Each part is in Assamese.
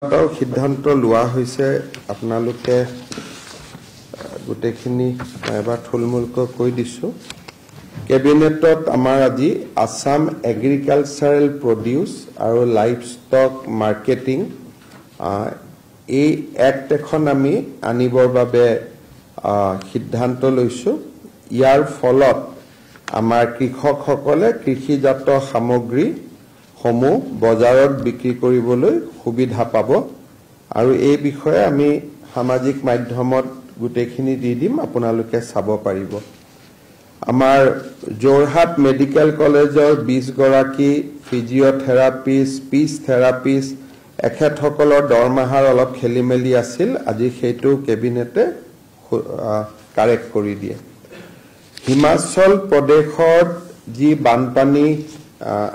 সিদ্ধান্ত লোৱা হৈছে আপোনালোকে গোটেইখিনি এবাৰ থুলমূলকৈ কৈ দিছো কেবিনেটত আমাৰ আজি আসাম এগ্ৰিকালচাৰেল প্ৰডিউস আৰু লাইভষ্টক মাৰ্কেটিং এই এক্ট এখন আমি আনিবৰ বাবে সিদ্ধান্ত লৈছো ইয়াৰ ফলত আমাৰ কৃষকসকলে কৃষিজাত সামগ্ৰী সমূহ বজাৰত বিক্ৰী কৰিবলৈ সুবিধা পাব আৰু এই বিষয়ে আমি সামাজিক মাধ্যমত গুটেখিনি দি দিম আপোনালোকে চাব পাৰিব আমাৰ জোৰহাট মেডিকেল কলেজৰ 20 গৰাকী ফিজিঅথেৰাপিষ্ট স্পীচ থেৰাপিষ্ট এখেতসকলৰ দৰমহাৰ অলপ খেলিমেলি আছিল আজি সেইটো কেবিনেটে কাৰেক্ট কৰি দিয়ে হিমাচল প্ৰদেশত যি বানপানী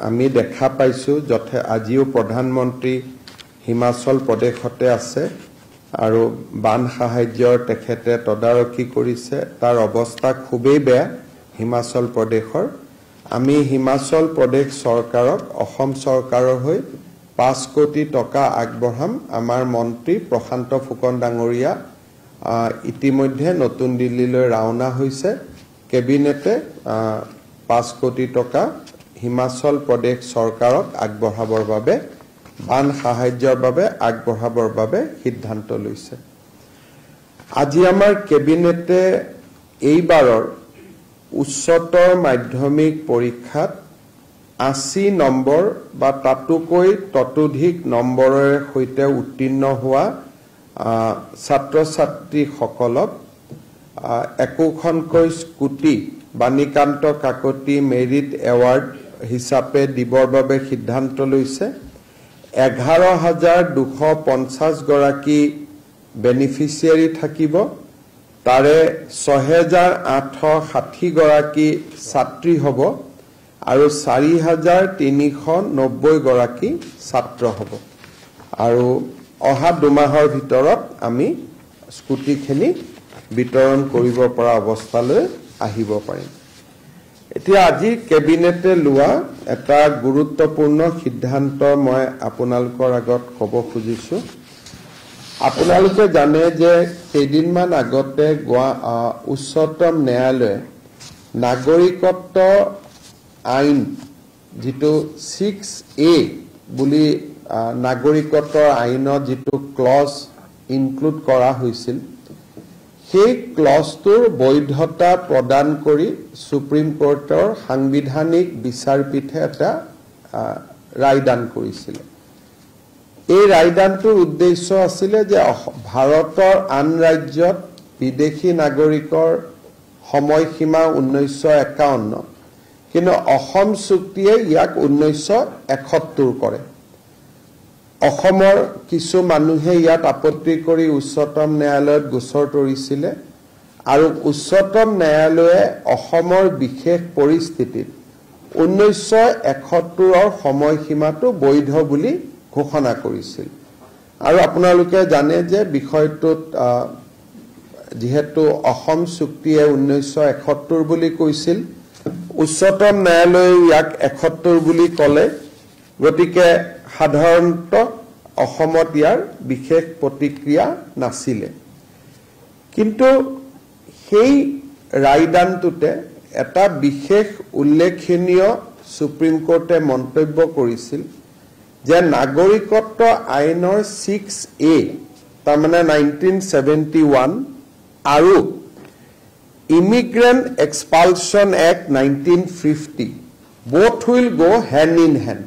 আমি দেখা পাইছো যথে আজিও প্ৰধানমন্ত্ৰী হিমাচল প্ৰদেশতে আছে আৰু বান সাহায্যৰ তেখেতে তদাৰকি কৰিছে তাৰ অৱস্থা খুবেই বেয়া হিমাচল প্ৰদেশৰ আমি হিমাচল প্ৰদেশ চৰকাৰক অসম চৰকাৰৰ হৈ 5 কোটি টকা আগবঢ়াম আমাৰ মন্ত্ৰী প্ৰশান্ত ফুকন ডাঙৰীয়া ইতিমধ্যে নতুন দিল্লীলৈ ৰাওনা হৈছে কেবিনেটে 5 কোটি টকা হিমাচল প্ৰদেশ চৰকাৰক আগবঢ়াবৰ বাবে বান সাহায্যৰ বাবে আগবঢ়াবৰ বাবে সিদ্ধান্ত লৈছে আজি আমাৰ কেবিনেটে এইবাৰৰ উচ্চতৰ মাধ্যমিক পৰীক্ষাত 80 নম্বৰ বা তাতোকৈ ততোধিক নম্বৰৰ সৈতে উত্তীৰ্ণ হোৱা ছাত্ৰ ছাত্ৰীসকলক একোখনকৈ scooty Banikanta Kakati merit award হিচাপে দিবৰ বাবে সিদ্ধান্ত লৈছে 11250 গৰাকী বেনিফিচিয়াৰী থাকিব তাৰে 6860 গৰাকী ছাত্ৰী হ'ব আৰু 4390 গৰাকী ছাত্ৰ হ'ব আৰু অহা দুমাহৰ ভিতৰত আমি স্কুটিখিনি বিতৰণ কৰিব পৰা অৱস্থালৈ আহিব পাৰিম এতিয়া আজি কেবিনেটে লোৱা এটা গুৰুত্বপূৰ্ণ সিদ্ধান্ত মই আপোনালোকৰ আগত ক'ব খুজিছো আপোনালোকে জানে যে কেইদিনমান আগতে উচ্চতম ন্যায়ালয়ে নাগৰিকত্ব আইন যেটো 6A বুলি নাগৰিকত্বৰ আইনত যেটো ক্লজ ইনক্লুড কৰা হৈছিল সেই ক্লজটোৰ বৈধতা প্ৰদান কৰি সুপ্ৰিম কোৰ্টৰ সাংবিধানিক বিচাৰপীঠে এটা ৰায়দান কৰিছিল এই ৰায়দানটোৰ উদ্দেশ্য আছিল যে ভাৰতৰ আন ৰাজ্যত বিদেশী নাগৰিকৰ সময়সীমা 1951 কিন্তু অসম চুক্তিয়ে ইয়াক 1971 কৰে অসমৰ কিছু মানুহে ইয়াত আপত্তি কৰি উচ্চতম ন্যায়ালয়ত গোচৰ তৰিছিল আৰু উচ্চতম ন্যায়ালয়ে অসমৰ বিশেষ পৰিস্থিতিত 1971 সময়সীমাটো বৈধ বুলি ঘোষণা কৰিছিল আৰু আপোনালোকে জানে যে বিষয়টোত যেহেতু অসম চুক্তিয়ে 1971 বুলি কৈছিল উচ্চতম ন্যায়ালয়ে ইয়াক 71 বুলি ক'লে গতিকে সাধাৰণত অসমত ইয়াৰ বিশেষ প্ৰতিক্ৰিয়া নাছিলে কিন্তু সেই ৰায়দানটোতে এটা বিশেষ উল্লেখনীয় সুপ্ৰিম কোৰ্টে মন্তব্য কৰিছিল যে নাগৰিকত্ব আইনৰ 6A তাৰ মানে 1971 আৰু immigrant এক্সপালচন act 1950 both will go hand in hand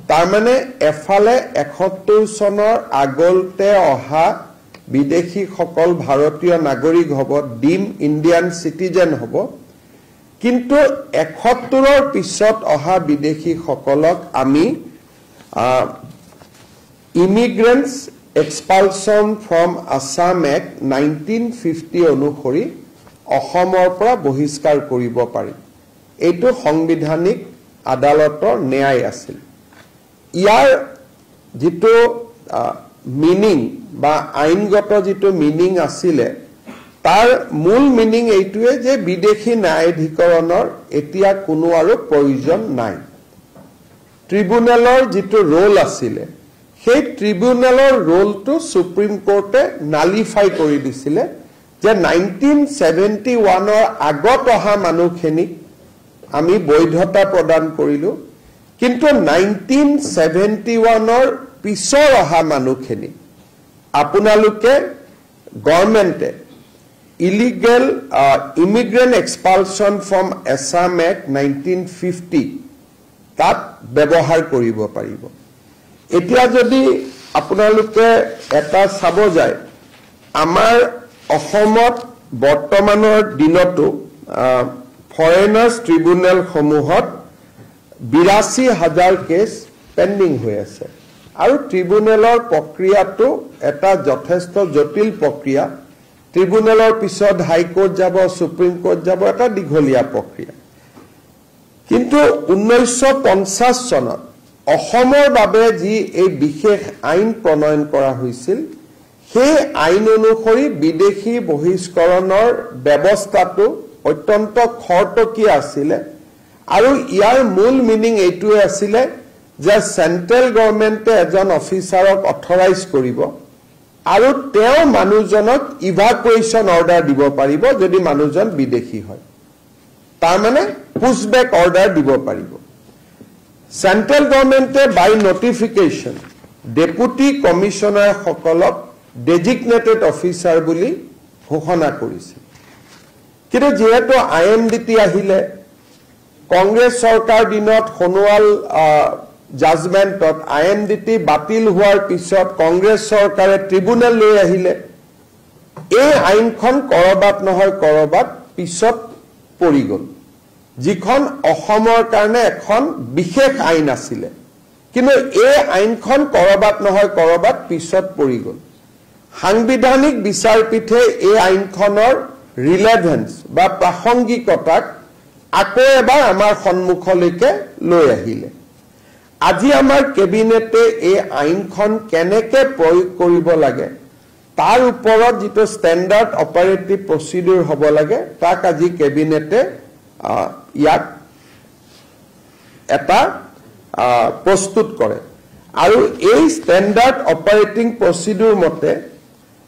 তাৰ মানে এফালে 71 চনৰ আগলতে অহা বিদেশী সকল ভাৰতীয় নাগৰিক হ'ব ডিম ইণ্ডিয়ান সিটিজেন হ'ব কিন্তু 71ৰ পিছত অহা বিদেশী সকলক আমি ইমিগ্ৰেণ্টছ এক্সপালচন ফ্ৰম আসাম এক্ট 1950 অনুসৰি অসমৰ পৰা বহিষ্কাৰ কৰিব পাৰি এইটো সংবিধানিক আদালতৰ ন্যায় আছিল ইয়াৰ যেটো মিনিং বা আইনগত যেটো মিনিং আছিল তাৰ মূল মিনিং এইটোৱে যে বিদেশী ন্যায়াধিকৰণৰ এতিয়া কোনো আৰু প্ৰয়োজন নাই ট্ৰিব্যুনেলৰ যেটো ৰোল আছিল সেই ট্ৰিবিউনেলৰ ৰোলটো সুপ্ৰিম কোৰ্টে নালিফাই কৰি দিছিলে যে 1971 আগত অহা মানুহখিনিক আমি বৈধতা প্ৰদান কৰিলো কিন্তু 1971 পিছৰ অহা মানুহখিনি আপোনালোকে গভৰ্ণমেণ্টে illegal immigrant expulsion from Assam Act 1950 তাত ব্যৱহাৰ কৰিব পাৰিব এতিয়া যদি আপোনালোকে এটা চাব যায় আমাৰ অসমত বৰ্তমানৰ দিনতো ফৰেনাৰ্ছ ট্ৰিবিউনেল সমূহত ৮২,০০০ কেছ পেন্ডিং হৈ আছে আৰু ট্ৰিবিউনেলৰ প্ৰক্ৰিয়াটো এটা যথেষ্ট জটিল প্ৰক্ৰিয়া ট্ৰিবিউনেলৰ পিছত হাই কোৰ্ট যাব সুপ্ৰিম কোৰ্ট যাব এটা দীঘলীয়া প্ৰক্ৰিয়া কিন্তু 1950 চনত অসমৰ বাবে যি এই বিশেষ আইন প্ৰণয়ন কৰা হৈছিল সেই আইন অনুসৰি বিদেশী বহিষ্কৰণৰ ব্যৱস্থাটো অত্যন্ত খৰতকীয়া আছিল আৰু ইয়াৰ মূল মিনিং এইটোৱে আছিল যে সেন্ট্ৰেল গভৰ্ণমেণ্টে এজন অফিচাৰক অথৰাইজ কৰিব আৰু তেওঁ মানুহজনক ইভাকুৱেশ্যন অৰ্ডাৰ দিব পাৰিব যদি মানুহজন বিদেশী হয় তাৰ মানে পুশবেক অৰ্ডাৰ দিব পাৰিব সেন্ট্ৰেল গভৰ্ণমেণ্টে বাই নটিফিকেশ্যন ডেপুটি কমিশনাৰ সকলক ডেজিগনেটেড অফিচাৰ বুলি ঘোষণা কৰিছে কিন্তু যেহেতু আইএমডিটি আহিলে কংগ্ৰেছ চৰকাৰ দিনত সোণোৱাল জাজমেন্টত আইএমডিটি বাতিল হোৱাৰ পিছত কংগ্ৰেছ চৰকাৰে ট্ৰিবিউনেল লৈ আহিলে এই আইনখন কৰবাত নহয় কৰবাত পিছত পৰি গল যিখন অসমৰ কাৰণে এখন বিশেষ আইন আছিল কিন্তু এই আইনখন কৰবাত নহয় কৰবাত পিছত পৰি গল সাংবিধানিক বিচাৰপীঠে এই আইনখনৰ ৰিলেভেন্স বা প্ৰাসংগিকতাক আকৌ এবাৰ আমাৰ সন্মুখলৈকে লৈ আহিলে আজি আমাৰ কেবিনেটে এই আইনখন কেনেকৈ প্ৰয়োগ কৰিব লাগে তাৰ ওপৰত যেটো ষ্টেণ্ডাৰ্ড অপাৰেটিভ প্ৰচিডিউৰ হ'ব লাগে তাক আজি কেবিনেটে ইয়াক এটা প্ৰস্তুত কৰে আৰু এই ষ্টেণ্ডাৰ্ড অপাৰেটিং প্ৰচিডিউৰ মতে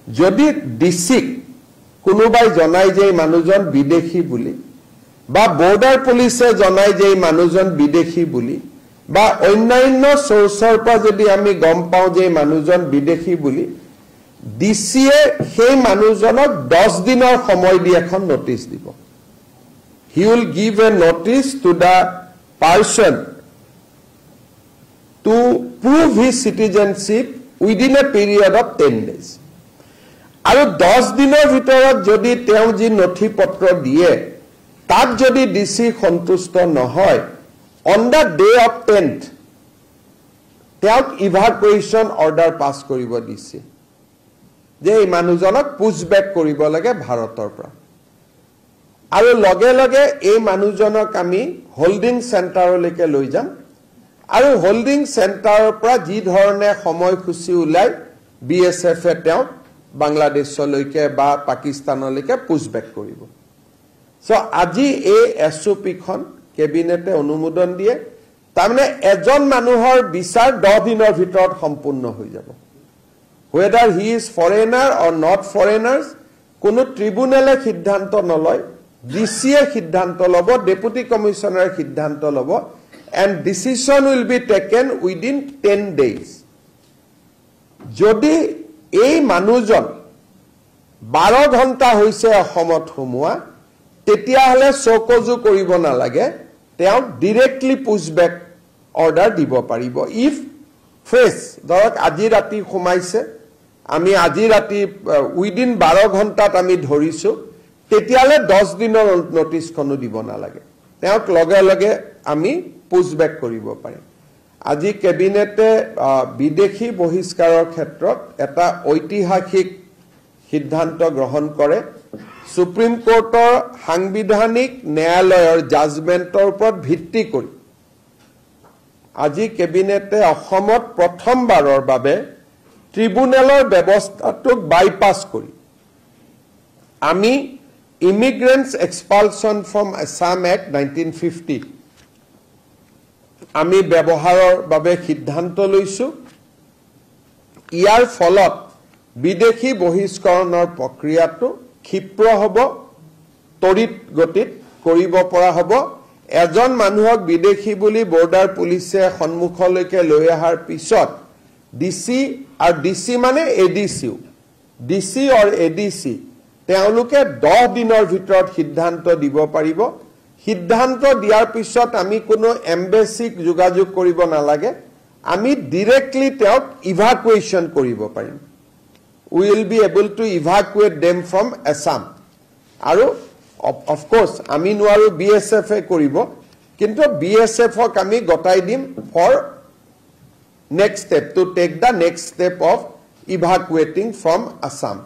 যদি ডিসিক কোনোবাই জনাই যে মানুহজন বিদেশী বুলি বা বৰ্ডাৰ পুলিচে জনাই যে মানুহজন বিদেশী বুলি বা অন্যান্য সোৰ্সৰ পৰা যদি আমি গম পাও যে মানুহজন বিদেশী বুলি ডিসিয়ে সেই মানুহজনক 10 দিনৰ সময় দি এখন নোটিস দিব he will give a notice to the person to prove his citizenship within a period of 10 days আৰু 10 দিনৰ ভিতৰত যদি তেওঁ যি নথিপত্ৰ দিয়ে তাত যদি ডিসি সন্তুষ্ট নহয় on the day of 10th তেওঁক ইভাকুৱেশ্যন অৰ্ডাৰ পাস কৰিব দিছে যে এই মানুহজনক পুশবেক কৰিব লাগে ভাৰতৰ পৰা আৰু লগে লগে এই মানুহজনক আমি হোল্ডিং সেন্টাৰলৈকে লৈ যাম আৰু হোল্ডিং সেন্টাৰৰ পৰা যি ধৰণে সময়সূচী উলাই বিএসএফ এ তেওঁ বাংলাদেশলৈকে বা পাকিস্তানলৈকে পুশবেক কৰিব সো আজি এই এসওপিখন কেবিনেটে অনুমোদন দিয়ে তাৰমানে এজন মানুহৰ বিচাৰ 10 দিনৰ ভিতৰত সম্পূৰ্ণ হৈ যাব whether he is foreigner or not foreigners কোনো ট্ৰিবিউনেলে সিদ্ধান্ত নলয় ডিসিয়ে সিদ্ধান্ত লব ডেপুটি কমিশনাৰ সিদ্ধান্ত লব and decision will be taken within 10 days যদি এই মানুহজন 12 ঘণ্টা হৈছে অসমত হুমুৱা তেতিয়া হলে চকজু কৰিব নালাগে তেওঁ ডাইৰেক্টলি পুশবেক অৰ্ডাৰ দিব পাৰিব ইফ ফ্ৰেছ ধৰক আজি ৰাতি খুমাইছে আমি আজি ৰাতি উইদিন 12 ঘণ্টাত আমি ধৰিছো তেতিয়ালে 10 দিনৰ নোটিছখনো দিব নালাগে তেওঁক লগে লগে আমি পুশবেক কৰিব পাৰিম আজি কেবিনেটে বিদেশী বহিষ্কাৰৰ ক্ষেত্ৰত এটা ঐতিহাসিক সিদ্ধান্ত গ্ৰহণ কৰে সুপ্ৰিম কোৰ্টৰ সাংবিধানিক ন্যায়ালয়ৰ জাজমেন্টৰ ওপৰত ভিত্তি কৰি আজি কেবিনেটে অসমত প্ৰথমবাৰৰ বাবে ট্ৰিবিউনেলৰ ব্যৱস্থাটোক বাইপাস কৰি আমি ইমিগ্ৰেন্টছ এক্সপালছন ফ্ৰম আসাম এক্ট 1950 আমি ব্যৱহাৰৰ বাবে সিদ্ধান্ত লৈছো ইয়াৰ ফলত বিদেশী বহিষ্কৰণৰ প্ৰক্ৰিয়াটো ক্ষিপ্ৰ হ'ব, তড়িৎ গতিত কৰিব পৰা হ'ব। এজন মানুহক বিদেশী বুলি বৰ্ডাৰ পুলিচে সন্মুখলৈকে লৈ অহাৰ পিছত ডিসি আৰু ডিসি মানে এডিসিও, ডিসি আৰু এডিসি তেওঁলোকে 10 দিনৰ ভিতৰত সিদ্ধান্ত দিব পাৰিব। সিদ্ধান্ত দিয়াৰ পিছত আমি কোনো এম্বেসিক যোগাযোগ কৰিব নালাগে, আমি ডাইৰেক্টলি তেওঁক ইভাকুৱেশ্যন কৰিব পাৰিম। We will be able to evacuate them from Assam. আৰু of course আমি নোৱাৰো BSF এ কৰিব, কিন্তু BSF ক আমি গটাই দিম for next step, to take the next step of evacuating from Assam.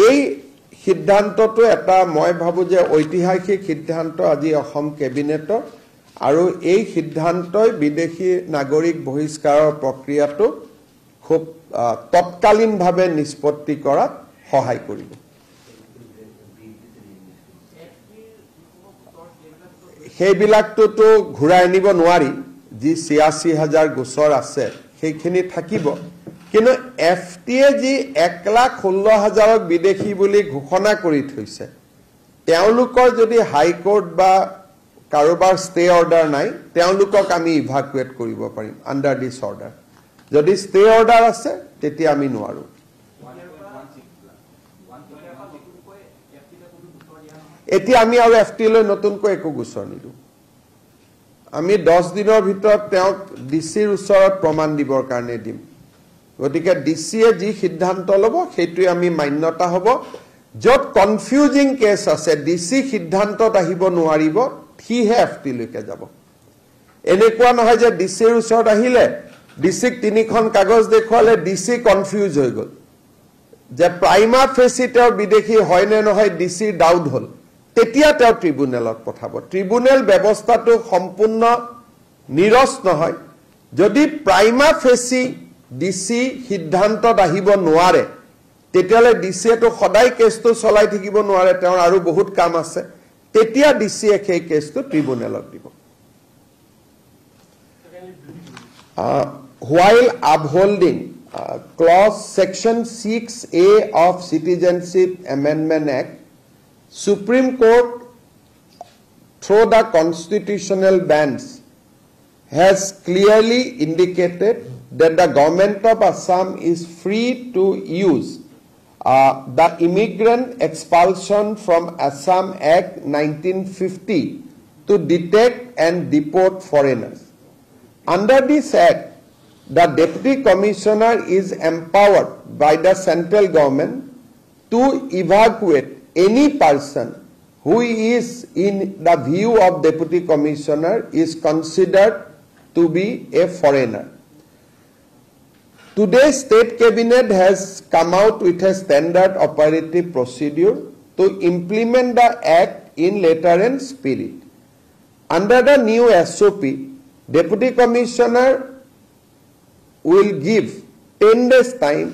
এই সিদ্ধান্তটো এটা মই ভাবো যে ঐতিহাসিক সিদ্ধান্ত আজি অসম কেবিনেটৰ, আৰু এই সিদ্ধান্তই বিদেশী নাগৰিক বহিষ্কাৰৰ প্ৰক্ৰিয়াটো খুব তৎকালীনভাৱে নিষ্পত্তি কৰাত সহায় কৰিব। সেইবিলাকটোতো ঘূৰাই আনিব নোৱাৰি, যি 86,000 গোচৰ আছে সেইখিনি থাকিব, কিন্তু FTA যি 1,16,000 বিদেশী বুলি ঘোষণা কৰি থৈছে, তেওঁলোকৰ যদি হাইকোৰ্ট বা কাৰোবাৰ ষ্টে অৰ্ডাৰ নাই, তেওঁলোকক আমি ইভাকুৱেট কৰিব পাৰিম আণ্ডাৰ দিছ অৰ্ডাৰ। যদি ষ্টে অৰ্ডাৰ আছে তেতিয়া আমি নোৱাৰো। এতিয়া আমি আৰু FT লৈ নতুনকৈ একো গোচৰ নিদিওঁ। আমি 10 দিনৰ ভিতৰত তেওঁক ডিচিৰ ওচৰত প্ৰমাণ দিবৰ কাৰণে দিম। গতিকে ডিচিয়ে যি সিদ্ধান্ত ল'ব সেইটোৱে আমি মান্যতা হ'ব। য'ত কনফিউজিং কেছ আছে, ডিচি সিদ্ধান্তত আহিব নোৱাৰিব, সিহে FT লৈকে যাব। এনেকুৱা নহয় যে ডিচিৰ ওচৰত আহিলে ডিচিক 3খন কাগজ দেখুৱালে ডিচি কনফিউজ হৈ গ'ল, যে প্ৰাইমা ফেচি তেওঁ বিদেশী হয় নে নহয় ডিচিৰ ডাউট হ'ল, তেতিয়া তেওঁ ট্ৰিব্যুনেলত পঠাব। ট্ৰিব্যুনেল ব্যৱস্থাটো সম্পূৰ্ণ নিৰস নহয়। যদি প্ৰাইমা ফেচি ডিচি সিদ্ধান্তত আহিব নোৱাৰে, তেতিয়াহ'লে ডিচিয়েতো সদায় কেছটো চলাই থাকিব নোৱাৰে, তেওঁৰ আৰু বহুত কাম আছে, তেতিয়া ডিচিয়ে সেই কেছটো ট্ৰিব্যুনেলত দিব। While upholding clause section 6A of Citizenship Amendment Act, Supreme Court, through the constitutional bench, has clearly indicated that the government of Assam is free to use the Immigrant Expulsion from Assam Act 1950 to detect and deport foreigners. Under this act, the Deputy Commissioner is empowered by the central government to evacuate any person who is, in the view of Deputy Commissioner, is considered to be a foreigner. Today, State Cabinet has come out with a standard operative procedure to implement the act in letter and spirit. Under the new SOP, Deputy Commissioner will give 10 days time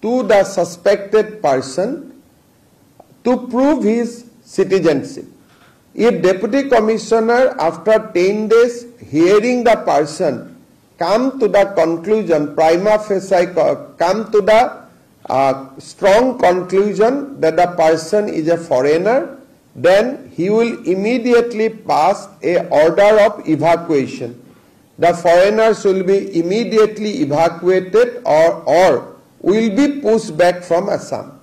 to the suspected person to prove his citizenship. If Deputy Commissioner, after 10 days hearing the person, come to the conclusion, prima facie come to the strong conclusion that the person is a foreigner, then he will immediately pass a order of evacuation. The foreigners will be immediately evacuated or will be pushed back from Assam.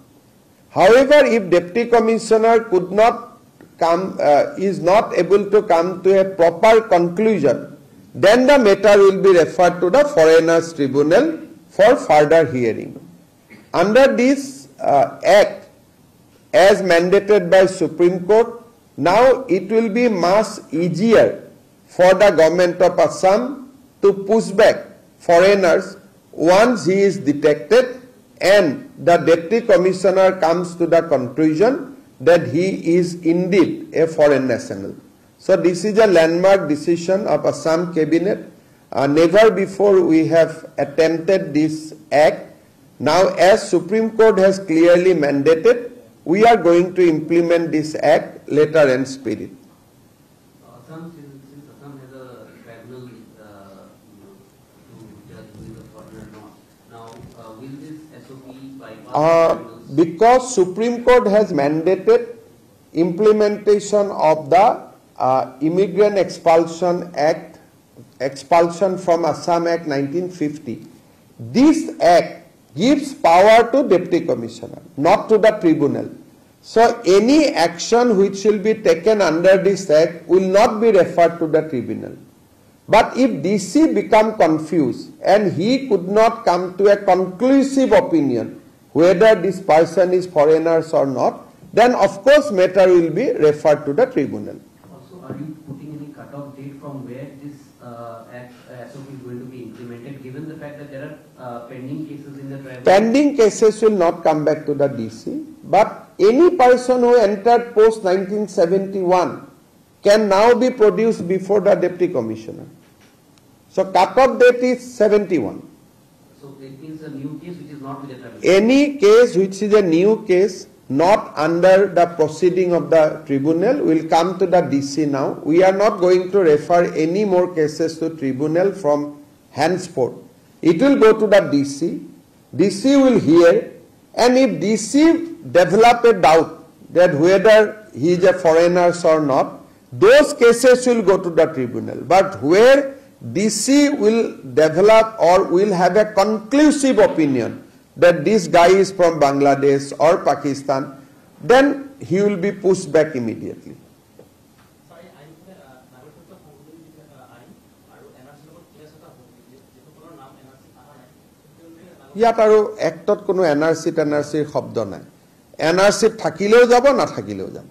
However, if Deputy Commissioner could not come, is not able to come to a proper conclusion, then the matter will be referred to the Foreigners Tribunal for further hearing. Under this act, as mandated by Supreme Court, now it will be much easier for the government of Assam to push back foreigners once he is detected and the Deputy Commissioner comes to the conclusion that he is indeed a foreign national. So this is a landmark decision of Assam Cabinet. Never before we have attempted this act. Now, as Supreme Court has clearly mandated, we are going to implement this act letter and spirit. Since Assam has a tribunal to judge who is a foreigner or not, now will Because Supreme Court has mandated implementation of the Immigrant Expulsion Act, Expulsion from Assam Act 1950. This act gives power to Deputy Commissioner, not to the tribunal. So any action which will be taken under this act will not be referred to the tribunal. But if DC become confused and he could not come to a conclusive opinion whether this person is foreigners or not, then of course matter will be referred to the tribunal. Also, are you putting any cut-off date from where this SOP is going to be implemented, given the fact that there are pending cases in the tribunal? Pending cases will not come back to the DC, but any person who entered post 1971 can now be produced before the Deputy Commissioner. So cut-off date is 71. So it means a new case which is not with the tribunal. Any case which is a new case, not under the proceeding of the tribunal, will come to the DC now. We are not going to refer any more cases to tribunal from henceforth. It will go to the DC. DC will hear, and if DC develop a doubt that whether he is a foreigner or not, those cases will go to the tribunal. But where DC will develop or will have a conclusive opinion that this guy is from Bangladesh or Pakistan, then he will be pushed back immediately. ইয়াত আৰু এক্টত কোনো এনআৰসি টেনআৰসিৰ শব্দ নাই এনআৰসি থাকিলেও যাব না থাকিলেও যাব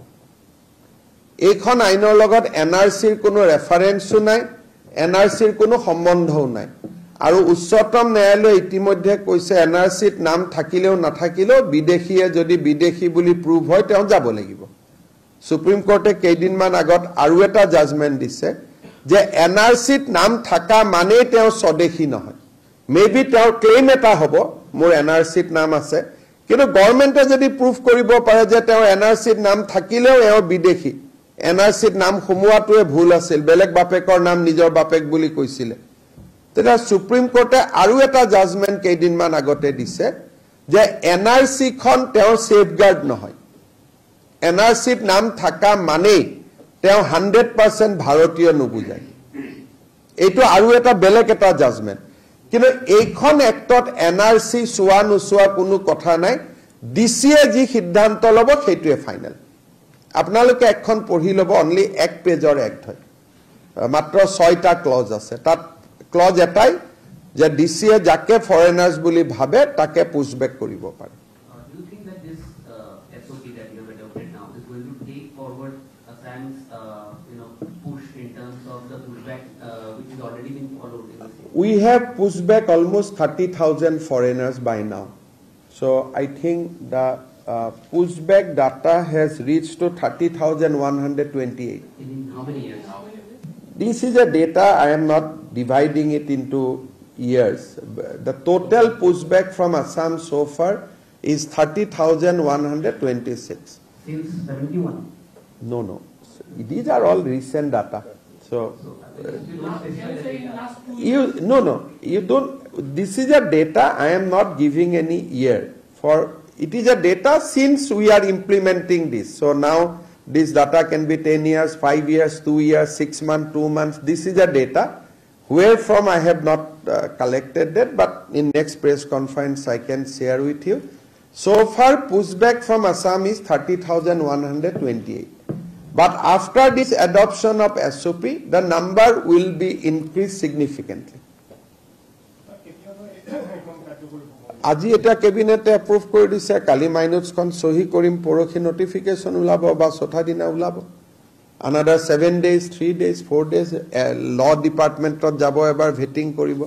এইখন আইনৰ লগত এনআৰসিৰ কোনো ৰেফাৰেন্সও নাই এনআৰসিৰ কোনো সম্বন্ধও নাই আৰু উচ্চতম ন্যায়ালয়ে ইতিমধ্যে কৈছে এনআৰসিত নাম থাকিলেও নাথাকিলেও বিদেশীয়ে যদি বিদেশী বুলি প্ৰুভ হয় তেওঁ যাব লাগিব সুপ্ৰিম কোৰ্টে কেইদিনমান আগত আৰু এটা জাজমেন্ট দিছে যে এনআৰসিত নাম থাকা মানে তেওঁ স্বদেশী নহয় মেবি তেওঁৰ ক্লেইম এটা হ'ব মোৰ এনআৰসিত নাম আছে কিন্তু গভৰ্ণমেণ্টে যদি প্ৰুভ কৰিব পাৰে যে তেওঁ এনআৰসিত নাম থাকিলেও এও বিদেশী এনআৰসিত নাম সমুৱাটোৱে ভুল আছিল বেলেগ বাপেকৰ নাম নিজৰ বাপেক বুলি কৈছিল তেৰা সুপ্ৰিম কোৰ্টে আৰু এটা জাজমেন্ট কেইদিনমান আগতে দিছে যে এনআৰসি খন তেওঁ সেফগাৰ্ড নহয় এনআৰসিত নাম থাকা মানে তেওঁ 100% ভাৰতীয় নুবুজায় এইটো আৰু এটা বেলেগ এটা জাজমেন্ট কিন্তু এইখন এক্টত এনআৰসি সোৱা নুসোৱা কোনো কথা নাই ডিসিয়ে যি সিদ্ধান্ত লব সেইটোৱে ফাইনাল আপোনালোকে এখন পঢ়ি লব অনলি এক পেজৰ এক্ট হয় মাত্ৰ 6টা ক্লজ আছে তাত ক্লজ এটাই যে ডিসিয়ে যাকে ফৰেনাৰ্স বুলি ভাবে তাকে পুশব্যাক কৰিব পাৰে Do you think that this SOP that you have adopted now is going to take forward Assam's push in terms of the pushback which is already been followed in the state? We have pushed back almost 30,000 foreigners by now. So I think the pushback data has reached to 30,128. In how many years? This is a data, I am not dividing it into years. The total pushback from Assam so far is 30,126. Since 71? No. These are all recent data. So you don't. This is a data. I am not giving any year. For it is a data since we are implementing this. So now this data can be 10 years, 5 years, 2 years, 6 months, 2 months. This is a data. Where from I have not collected that, but in next press conference I can share with you. So far, pushback from Assam is 30,128. But after this adoption of SOP, the number will be increased significantly. আজি এটা কেবিনেটে এপ্ৰুভ কৰি দিছে কালি মাইনুটছখন সহি কৰিম পৰখি নোটিফিকেশন উলাব বা চথা দিনা উলাব another 7 days 3 days 4 days law departmentত যাব এবাৰ ভেটিং কৰিব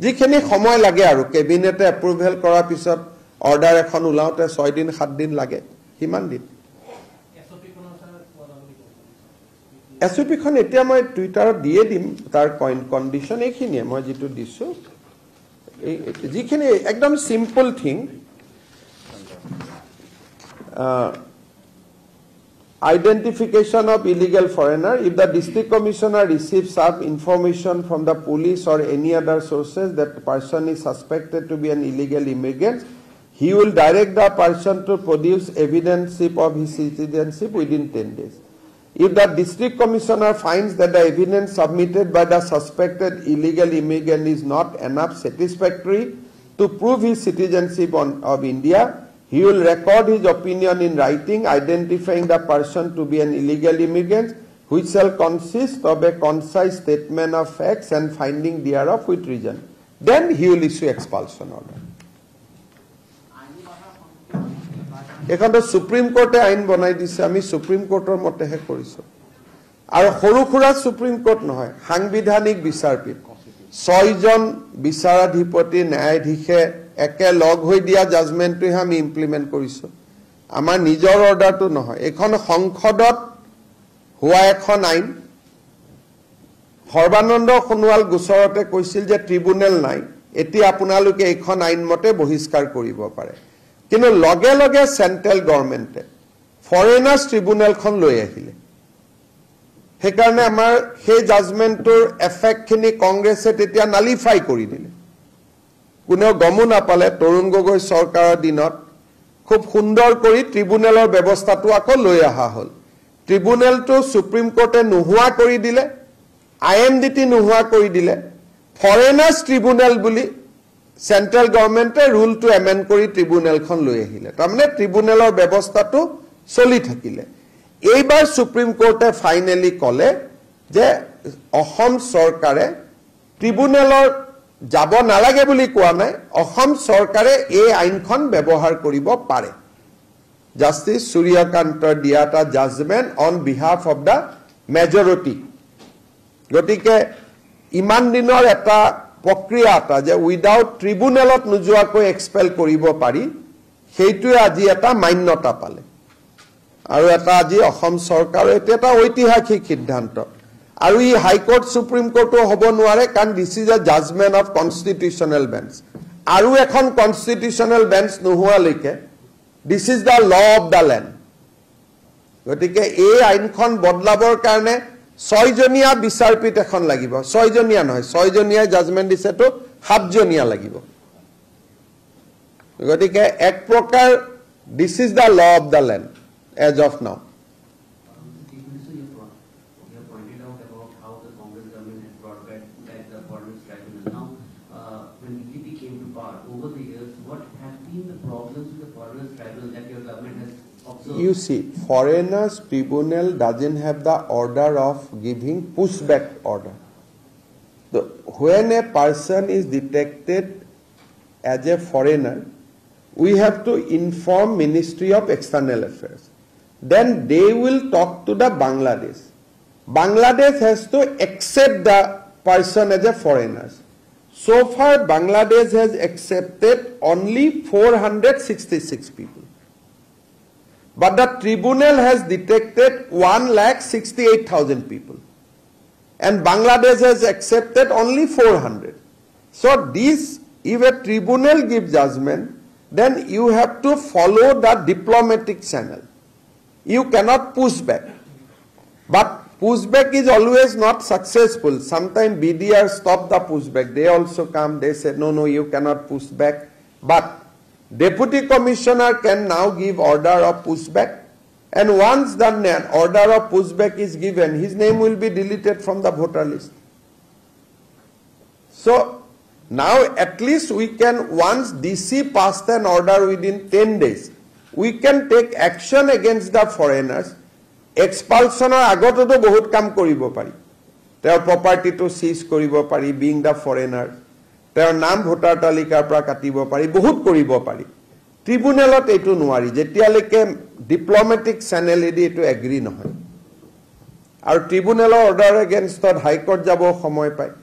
যিখিনি সময় লাগে আৰু কেবিনেটে এপ্ৰুভেল কৰাৰ পিছত অৰ্ডাৰ এখন উলাওতে 6 দিন 7 দিন লাগে কিমান দিন এসপিখন এতিয়া মই টুইটাৰত দিয়ে দিম তাৰ কন্ডিশন এইখিনিয়ে মই যেটো দিছো যিখিনি একদম simple thing identification of illegal foreigner if the district commissioner receives some information from the police or any other sources that the person is suspected to be an illegal immigrant he will direct the person to produce evidence of his citizenship within 10 days. If the district commissioner finds that the evidence submitted by the suspected illegal immigrant is not enough satisfactory to prove his citizenship of India, he will record his opinion in writing, identifying the person to be an illegal immigrant, which shall consist of a concise statement of facts and finding thereof with reason. Then he will issue expulsion order. এখনটো সুপ্রিম কোর্টে আইন বনাই দিছে, আমি সুপ্রিম কোৰ্টৰ মতেহে কৰিছো। আৰু সৰু খুৰা সুপ্ৰিম কোৰ্ট নহয়, সাংবিধানিক বিচাৰপীঠ 6 জন বিচাৰাধিপতি ন্যায়াধীশে একে লগ হৈ দিয়া জাজমেন্টটোহে আমি ইমপ্লিমেন্ট কৰিছো। আমাৰ নিজৰ অৰ্ডাৰটো নহয়, এখন সংসদত হোৱা এখন আইন। সৰ্বানন্দ সোণোৱাল গোচৰতে কৈছিল যে ট্ৰিব্যুনেল নাই, এতিয়া আপোনালোকে এইখন আইন মতে বহিষ্কাৰ কৰিব পাৰে। কিন্তু লগে লগে সেন্ট্ৰাল গভৰ্নমেন্টে ফৰেনাৰ্স ট্ৰিব্যুনেলখন লৈ আহিলে। সেইকাৰণে আমাৰ সেই জাজমেন্টৰ এফেক্টখিনি কংগ্ৰেছে তেতিয়া নালিফাই কৰি দিলে। কোনেও গমো নাপালে তৰুণ গগৈ চৰকাৰৰ দিনত খুব সুন্দৰ কৰি ট্ৰিব্যুনেলৰ ব্যৱস্থাটো আকৌ লৈ অহা হ'ল। ট্ৰিব্যুনেলটো সুপ্ৰিম কোৰ্টে নোহোৱা কৰি দিলে, IMDT নোহোৱা কৰি দিলে, ফৰেনাৰ্স ট্ৰিব্যুনেল বুলি সেন্ট্ৰাল গভৰ্নমেন্টে ৰুল টু এমেন্ড কৰি ট্ৰিব্যুনেলখন লৈ আহিলে। তাৰমানে ট্ৰিব্যুনেলৰ ব্যৱস্থাটো চলি থাকিলে। এইবাৰ সুপ্ৰিম কোৰ্টে ফাইনেলি কলে যে অসম চৰকাৰে ট্ৰিব্যুনেলৰ যাব নালাগে বুলি কোৱা নাই, অসম চৰকাৰে এই আইনখন ব্যৱহাৰ কৰিব পাৰে। জাস্টিস সূৰ্যকান্তৰ দিয়া এটা judgement on behalf of the majority. গতিকে ইমান দিনৰ এটা প্ৰক্ৰিয়া এটা যে উইদাউট ট্ৰিব্যুনেলত নোযোৱাকৈ এক্সপেল কৰিব পাৰি, সেইটোৱে আজি এটা মান্যতা পালে। আৰু এটা আজি অসম চৰকাৰৰ এটা ঐতিহাসিক সিদ্ধান্ত। আৰু ই হাইকোৰ্ট সুপ্ৰিম কোৰ্টো হ'ব নোৱাৰে, কাৰণ this is a judgement of constitutional bench. আৰু এখন কনষ্টিটিউচনেল বেঞ্চ নোহোৱালৈকে this is the law of the land. গতিকে এই আইনখন বদলাবৰ কাৰণে 6 জনীয়া বিচাৰপীঠ এখন লাগিব। 6 জনীয়া নহয়, 6 জনীয়া জাজমেন্ট দিছেতো 7 জনীয়া লাগিব। গতিকে এক প্ৰকাৰ this is the law of the land as of now. You see, foreigners tribunal doesn't have the order of giving pushback order. So when a person is detected as a foreigner, we have to inform Ministry of External Affairs. Then they will talk to the Bangladesh. Bangladesh has to accept the person as a foreigner. So far, Bangladesh has accepted only 466 people. But the tribunal has detected 1,68,000 people. And Bangladesh has accepted only 400. So this, if a tribunal gives judgment, then you have to follow the diplomatic channel. You cannot push back. But pushback is always not successful. Sometimes BDR stop the pushback. They also come, they say, no, you cannot push back. But Deputy Commissioner can now give order of pushback, and once the order of pushback is given, his name will be deleted from the voter list. So now at least we can, once DC passed an order within 10 days, we can take action against the foreigners. Expulsionৰ আগতেতো বহুত কাম কৰিব পাৰি। তেওঁৰ প্ৰপাৰ্টিটো সিজ কৰিব পাৰি, being the foreigner. তেওঁৰ নাম ভোটাৰ তালিকাৰ পৰা কাটিব পাৰি, বহুত কৰিব পাৰি। ট্ৰিব্যুনেলত এইটো নোৱাৰি, যেতিয়ালৈকে ডিপ্লমেটিক চেনেলেদি এইটো এগ্ৰি নহয়। আৰু ট্ৰিব্যুনেলৰ অৰ্ডাৰ এগেইনষ্টত হাইকোৰ্ট যাব সময় পায়।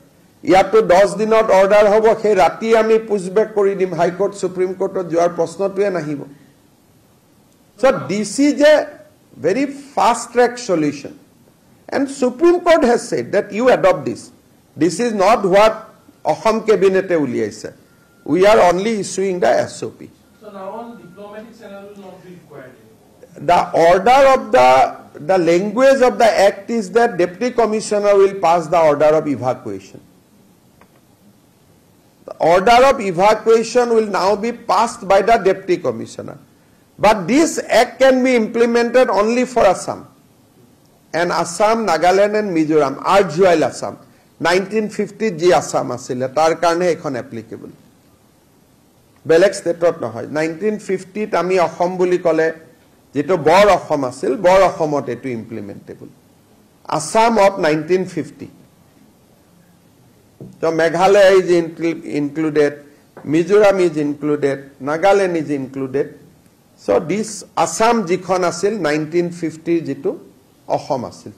ইয়াতো 10 দিনত অৰ্ডাৰ হ'ব, সেই ৰাতি আমি পুছবেক কৰি দিম, হাইকোৰ্ট সুপ্ৰিম কোৰ্টত যোৱাৰ প্ৰশ্নটোৱে নাহিব। So this is a very fast track solution. And Supreme Court has said that you adopt this. This is not what Ahom Cabinet said. We are only issuing the SOP. So now on diplomatic channel will not be required anymore. The order of the language of the act is that Deputy Commissioner will pass the order of evacuation. The order of evacuation will now be passed by the Deputy Commissioner. But this act can be implemented only for Assam. And Assam, Nagaland and Mizoram, Arjual Assam. 1950 G Assam asile, tar karne ekhon applicable. Belek state no hoy. 1950 tami Assam buli kole, jito bor Assam asil, bor Assamot etu implementable. Assam of 1950. So Meghalaya is included, Mizoram is included, Nagaland is included. So this Assam jikhon asil 1950 jitu Assam asil.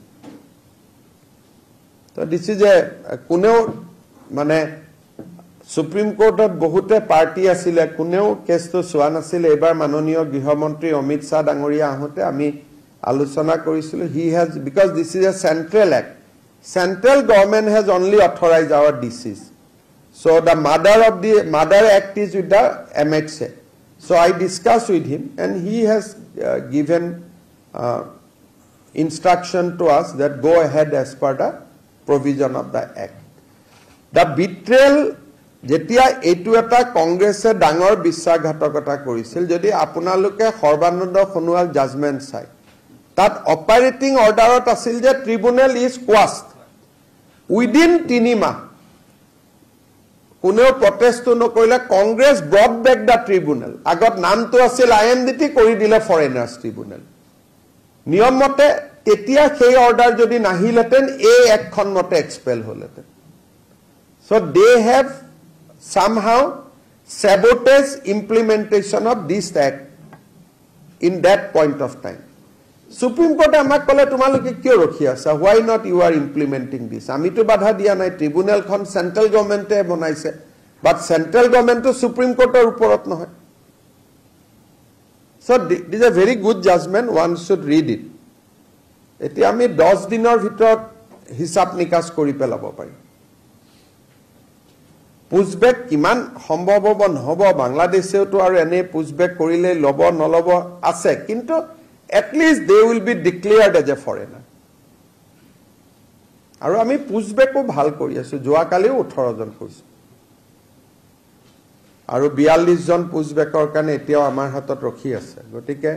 So this is a kuneo mane Supreme Court of bahute party asile kuneo case to soa nasil ebar manoniyo Griha Mantri Amit Shah Dangoria ahote ami alochona korisilu. He has, because this is a central act. Central government has only authorized our DCs. So the mother act is with the MHA. So I discussed with him and he has given instruction to us that go ahead as per the provision of the act. The betrayal jetia etu eta Congress e dangor biswaghatakota korisil jodi apunaloke Sarbananda Sonowaল judgment sai that operating order asil je tribunal is quashed within 3 মাহ kuneo protest no koile Congress brought back the tribunal agot naam to asil IMDT kori dile foreigners tribunal niyom mote tetia sei order jodi nahileten a ekkhon mote expel holeten. So they have somehow sabotaged implementation of this act in that point of time. Supreme Court amak kole tumaloke kyo rokhi asa, why not you are implementing this? Ami to badha dia nai, tribunal khon central government e bonaise, but central government to Supreme Court er uporot nohoy. So this is a very good judgment, one should read it. Eti ami 10 dinor bhitorot hisab nikas kori pelabo pari. Pushback kiman সম্ভৱ হ'ব নহ'ব বাংলাদেশেও তো আৰু এনে pushback কৰিলে লব নলব আছে কিন্তু at least they will be declared as a foreigner. আৰু আমি pushback ও ভাল কৰি আছো যোৱা কালিও 18 জন কৈছো আৰু 42 জন pushbackৰ কাৰণে এতিয়াও আমাৰ হাতত ৰখি আছে গতিকে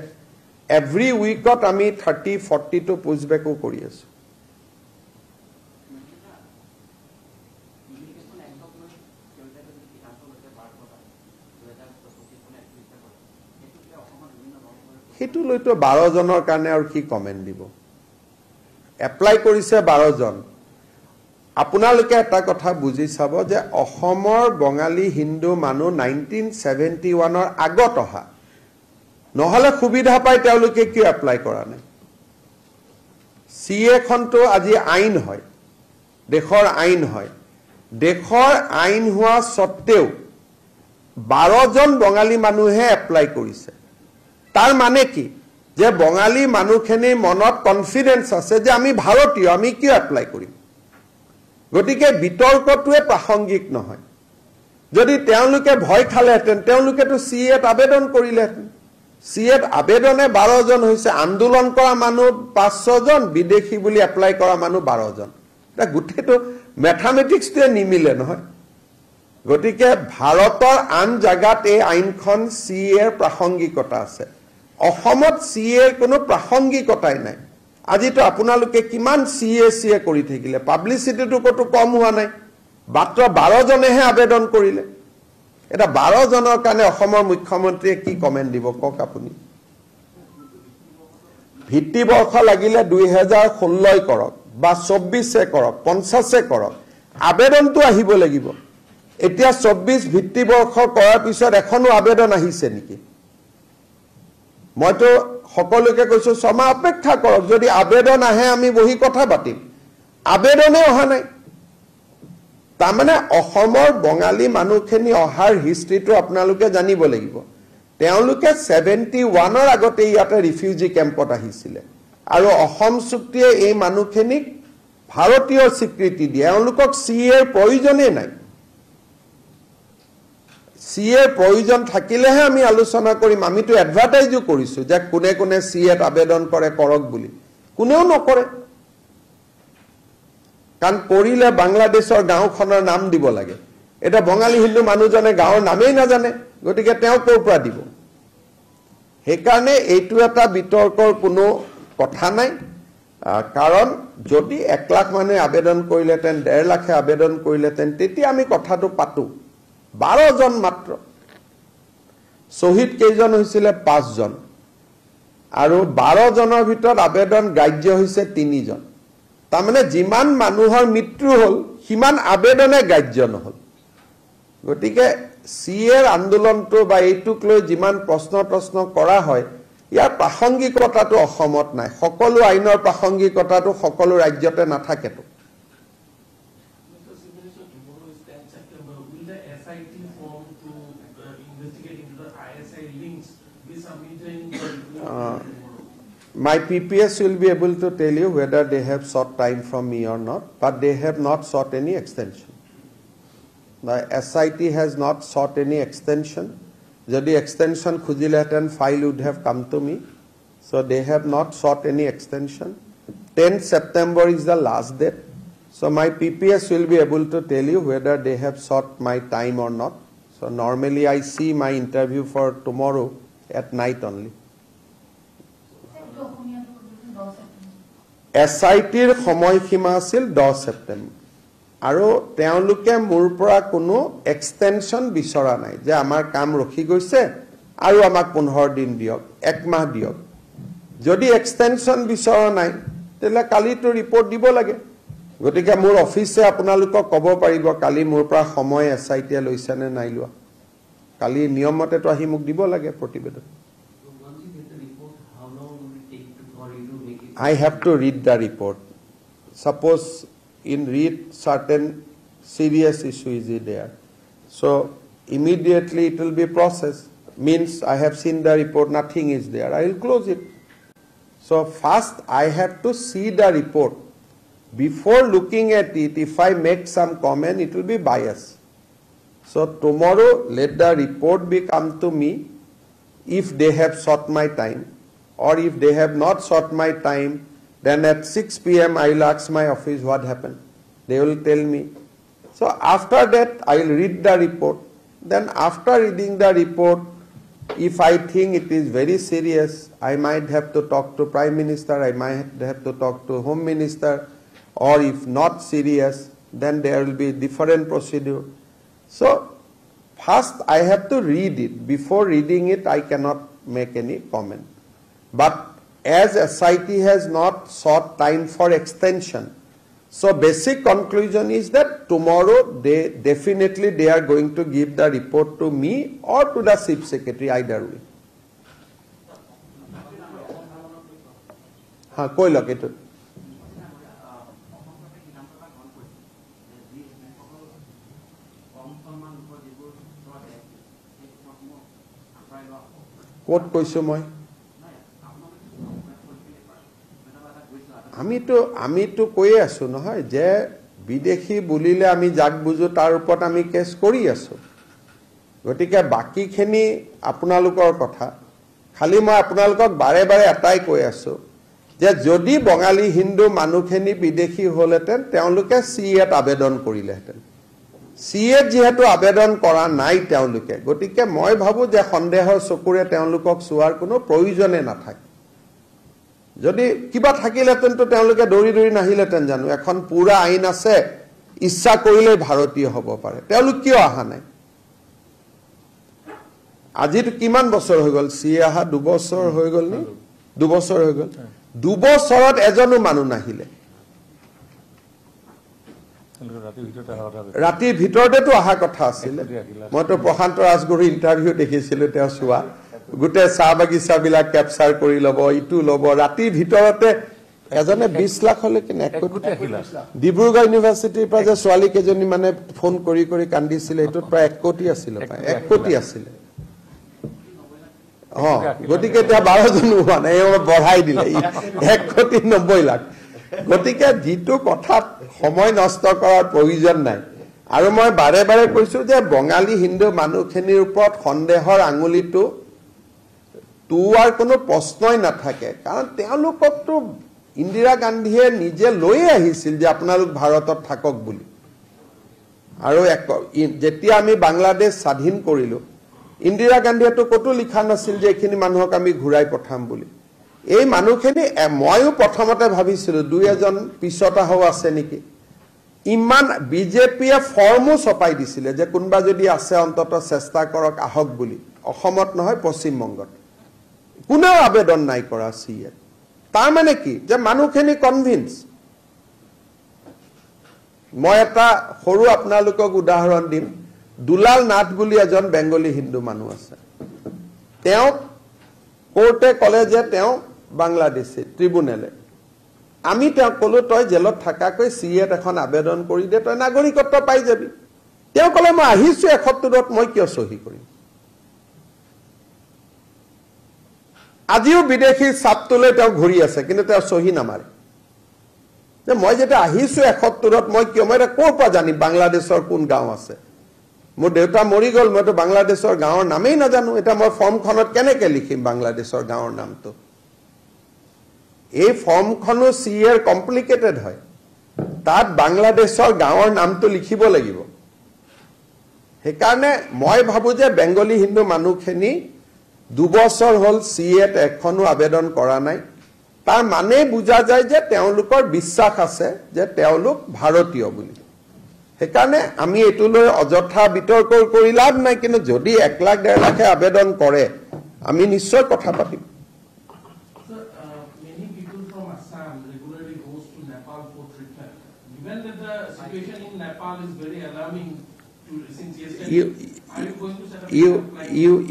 every weekত আমি 30-40 টো pushback ও কৰি আছো. হেতু লইতো 12 জনৰ কাৰণে আৰু কি কমেন্ট দিব এপ্লাই কৰিছে 12 জন আপোনালোকে এটা কথা বুজি চাব যে অসমৰ বঙালী হিন্দু মানুহ 1971 ৰ আগত অহা নহলে সুবিধা পাই তেওঁলোকে কি এপ্লাই কৰা নাই সিএ খনটো আজি আইন হয় দেশৰ আইন হয় দেশৰ আইন হোৱা সত্ত্বেও 12 জন বঙালী মানুহে এপ্লাই কৰিছে তার মানে কি যে বঙালী মানুখেনি মনত কনফিডেন্স আছে যে আমি ভাৰতীয় আমি কি এপ্লাই কৰিম গটিকে বিতৰ্কটোৱে প্ৰাসংগিক নহয় যদি তেওঁলোকে ভয় খালেহেঁতেন তেওঁলোকে তো সিএত আবেদন কৰিলেহেঁতেন সিএত আবেদনে 12 জন হৈছে আন্দোলন কৰা মানুহ 500 জন বিদেশী বুলি এপ্লাই কৰা মানুহ 12 জন এটা গুটেটো ম্যাথমেটিক্সটোৱে নিমিলে নহয় গটিকে ভাৰতৰ আন জাগাত এই আইনখন সিএৰ প্ৰাসংগিকতা আছে অসমত সিএৰ কোনো প্ৰাসংগিকতাই নাই আজি তো আপোনালোকে কিমান সিএ কৰি থাকিলে পাবলিসিটিটো কত কম হোৱা নাই মাত্ৰ 12 জনেহে আবেদন কৰিলে এটা 12 জনৰ কাৰণে অসমৰ মুখ্যমন্ত্ৰীয়ে কি কমেন্ট দিব কক আপুনি ভিত্তি বৰ্ষ লাগিলে 2016 কৰক বা 24 কৰক 50 কৰক আবেদনটো আহিব লাগিব এতিয়া 24 ভিত্তি বৰ্ষ কৰাৰ পিছত এখনো আবেদন আহিছে নেকি মইতো সকলোকে কৈছো সমা অপেক্ষা কৰক যদি আবেদন আহে আমি বহি কথা পাতিম আবেদনে অহা নাই তাৰমানে অসমৰ বঙালী মানুহখিনি অহাৰ হিষ্ট্ৰীটো আপোনালোকে জানিব লাগিব তেওঁলোকে 71 ৰ আগতে ইয়াতে ৰিফিউজি কেম্পত আহিছিল আৰু অসম চুক্তিয়ে এই মানুহখিনিক ভাৰতীয় স্বীকৃতি দিয়ে তেওঁলোকক সিএৰ প্ৰয়োজনে নাই সিএৰ প্ৰয়োজন থাকিলেহে আমি আলোচনা কৰিম আমি তো এডভাৰটাইজও কৰিছো যে কোনে কোনে সিএত আবেদন কৰে কৰক বুলি কোনেও নকৰে কান কৰিলে বাংলাদেশৰ গাঁওখনৰ নাম দিব লাগে এটা বঙালী হিন্দু মানুহজনে গাঁৱৰ নামেই নাজানে গতিকে তেওঁ ক'ৰ পৰা দিব সেইকাৰণে এইটো এটা বিতৰ্কৰ কোনো কথা নাই কাৰণ যদি 1 লাখ মানুহে আবেদন কৰিলেতেন 1.5 লাখে আবেদন কৰিলেতেন তেতিয়া আমি কথাটো পাতো 12 জন মাত্ৰ শহীদ কেইজন হৈছিল 5 জন আৰু 12 জনৰ ভিতৰত আবেদন গ্ৰাহ্য হৈছে 3 জন তাৰমানে যিমান মানুহৰ মৃত্যু হল সিমান আবেদনে গ্ৰাহ্য নহল গতিকে সিএৰ আন্দোলনটো বা এইটোক লৈ যিমান প্ৰশ্ন কৰা হয় ইয়াৰ প্ৰাসংগিকতাটো অসমত নাই সকলো আইনৰ প্ৰাসংগিকতাটো সকলো ৰাজ্যতে নাথাকেতো My PPS will be able to tell you whether they have sought time from me or not, but they have not sought any extension. The SIT has not sought any extension. Jodi extension khujileten file would have come to me. So they have not sought any extension. 10th September is the last date. So my PPS will be able to tell you whether they have sought my time or not. So normally I see my interview for tomorrow at night only. SITৰ সময়সীমা আছিল 10 সেপ্টেম্বৰ আৰু তেওঁলোকে মোৰ পৰা কোনো এক্সটেনশন বিচৰা নাই যে আমাৰ কাম ৰখি গৈছে আৰু আমাক 15 দিন দিয়ক 1 মাহ দিয়ক যদি এক্সটেনশন বিচৰা নাই তেলে কালিটো ৰিপৰ্ট দিব লাগে গতিকে মোৰ অফিসে আপোনালোকক ক'ব পাৰিব কালি মোৰ পৰা সময় SIT লৈছে নে নাই লোৱা কালি নিয়মতেটো আহি মোক দিব লাগে প্ৰতিবেদন I have to read the report. Suppose in read certain serious issue is there. So immediately it will be processed. Means I have seen the report, nothing is there. I will close it. So first I have to see the report. Before looking at it, if I make some comment, it will be biased. So tomorrow let the report be come to me if they have sought my time. Or if they have not sought my time, then at 6 p.m. I will ask my office what happened. They will tell me. So after that, I will read the report. Then after reading the report, if I think it is very serious, I might have to talk to Prime Minister, I might have to talk to Home Minister, or if not serious, then there will be different procedure. So first I have to read it. Before reading it, I cannot make any comment. But as SIT has not sought time for extension, so basic conclusion is that tomorrow they definitely they are going to give the report to me or to the Chief Secretary, either way. Ha, koi log etu. Kot koisu moi? আমিতো কৈয়ে আছো নহয় যে বিদেশী বুলিলে আমি জাগ বুজো তাৰ ওপৰত আমি কেছ কৰি আছো গতিকে বাকিখিনি আপোনালোকৰ কথা খালি মই আপোনালোকক বাৰে বাৰে এটাই কৈ আছো যে যদি বঙালী হিন্দু মানুহখিনি বিদেশী হলেতেন তেওঁলোকে সিএত আবেদন কৰিলেহেঁতেন সিএত যেহেতু আবেদন কৰা নাই তেওঁলোকে গতিকে মই ভাবো যে সন্দেহৰ চকুৰে তেওঁলোকক চোৱাৰ কোনো প্ৰয়োজনে নাথাকে যদি কিবা থাকিলেতেন তো তেওঁলোকে দৌৰি নাহিলেতেন জানো এখন পুৰা আইন আছে ইচ্ছা কৰিলে ভাৰতীয় হ'ব পাৰে তেওঁলোক কিয় আহা নাই আজিটো কিমান বছৰ হৈ গল সিএ আহা 2 বছৰ হৈ গল নি 2 বছৰ হৈ গল 2 বছৰত এজনো মানুহ নাহিলে ৰাতিৰ ভিতৰতেতো আহা কথা আছিল মইতো প্ৰশান্ত ৰাজগুৰু ইন্টাৰভিউ দেখিছিলো তেওঁ চোৱা গুটে চাহ বাগিচা বিলাক ক্যাপচাৰ কৰি লব ইটু লব ৰাতিৰ ভিতৰতে এজনে 20 লাখ হলে কিনে এক কোটি আহিলা ডিব্ৰুগড় ইউনিভাৰ্চিটিৰ পৰা যে ছোৱালী কেজনী মানে ফোন কৰি কান্দিছিলে এটো প্ৰায় 1 কোটি আছিল প্ৰায় 1 কোটি আছিল গতিকে এতিয়া 12 জন হোৱা নাই বঢ়াই দিলে 1 কোটি 90 লাখ গতিকে জিটো কথা সময় নষ্ট কৰাৰ প্ৰয়োজন নাই আৰু মই বাৰে বাৰে কৈছো যে বঙালী হিন্দু মানুহখিনিৰ ওপৰত সন্দেহৰ আঙুলিটো তোৱাৰ কোনো প্ৰশ্নই নাথাকে কাৰণ তেওঁলোককটো ইন্দিৰা গান্ধীয়ে নিজে লৈ আহিছিল যে আপোনালোক ভাৰতত থাকক বুলি আৰু যেতিয়া আমি বাংলাদেশ স্বাধীন কৰিলো ইন্দিৰা গান্ধীয়েতো কতো লিখা নাছিল যে এইখিনি মানুহক আমি ঘূৰাই পঠাম বুলি এই মানুহখিনি ময়ো প্ৰথমতে ভাবিছিলো দুই এজন পিছতা হৈ আছে নেকি ইমান বিজেপিয়ে ফৰ্মো ছপাই দিছিলে যে কোনবা যদি আছে অন্তত চেষ্টা কৰক আহক বুলি অসমত নহয় পশ্চিম বংগত কোনো আবেদন নাই কৰা সিয়ে তাৰ মানে কি যে মানুহখিনি কনভিন্স মই এটা সৰু আপোনালোকক উদাহৰণ দিম দুলাল নাথ বুলি এজন বেংগলী হিন্দু মানুহ আছে তেওঁ কোৰ্টে কলে যে তেওঁ বাংলাদেশী ট্ৰিব্যুনেলে আমি তেওঁ কলো তই জেলত থাকাকৈ সিয়েত এখন আবেদন কৰি দে তই নাগৰিকত্ব পাই যাবি তেওঁ কলে মই আহিছো ৭১ত মই কিয় সহি কৰিম আজিও বিদেশী ছাপটোলৈ তেওঁ ঘূৰি আছে কিন্তু তেওঁ সহি নামাৰে যে মই যেটা আহিছো ৭১ত মই কিয় মই ক'ৰ পৰা জানি বাংলাদেশৰ কোন গাঁও আছে মোৰ দেউতা মৰি গল মইতো বাংলাদেশৰ গাঁৱৰ নামেই নাজানো এটা মই ফৰ্মখনত কেনেকে লিখিম বাংলাদেশৰ গাঁৱৰ নামটো এই ফৰ্মখনো সিয়েৰ কমপ্লিকেটেড হয় তাত বাংলাদেশৰ গাঁৱৰ নামটো লিখিব লাগিব সেইকাৰণে মই ভাবো যে বেংগলী হিন্দু মানুহখিনি 2 বছৰ হল সিয়েত এখনো আবেদন কৰা নাই তাৰ মানে বুজা যায় যে তেওঁলোকৰ বিশ্বাস আছে যে তেওঁলোক ভাৰতীয় বুলি সেইকাৰণে আমি এটোলৈ অযথা বিতৰ্ক কৰি লাভ নাই কিন্তু যদি 1 লাখ 1.5 লাখে আবেদন কৰে আমি নিশ্চয় কথা পাতিম Given that the situation in Nepal is very alarming since yesterday, are you going to set up